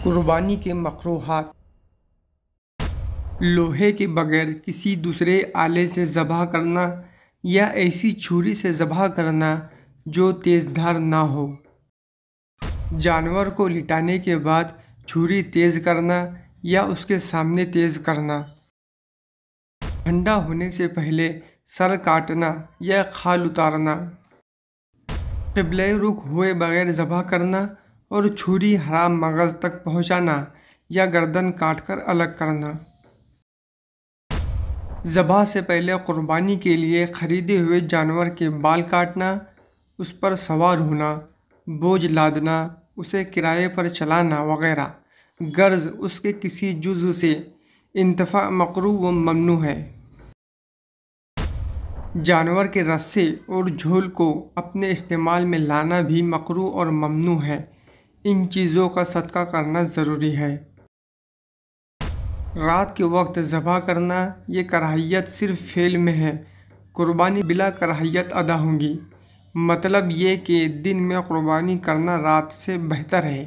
قربانی کے مقروحات: لوہے کے بغیر کسی دوسرے آلے سے ذبح کرنا یا ایسی چھری سے ذبح کرنا جو تیز دھار نہ ہو۔ جانور کو لٹانے کے بعد چھری تیز کرنا یا اس کے سامنے تیز کرنا۔ ٹھنڈا ہونے سے پہلے سر کاٹنا یا کھال اتارنا۔ قبلہ رخ ہوئے بغیر ذبح کرنا اور چھری حرام مغز تک پہنچانا یا گردن کاٹ کر الگ کرنا۔ ذبح سے پہلے قربانی کے لیے خریدے ہوئے جانور کے بال کاٹنا، اس پر سوار ہونا، بوجھ لادنا، اسے کرائے پر چلانا وغیرہ غرض اس کے کسی جزو سے انتفاع مکروہ و ممنوع ہے۔ جانور کے رسے اور جھول کو اپنے استعمال میں لانا بھی مکروہ اور ممنوع ہے۔ ان چیزوں کا صدقہ کرنا ضروری ہے۔ رات کے وقت ذبح کرنا، یہ کراہیت صرف فعل میں ہے، قربانی بلا کراہیت ادا ہوگی۔ مطلب یہ کہ دن میں قربانی کرنا رات سے بہتر ہے۔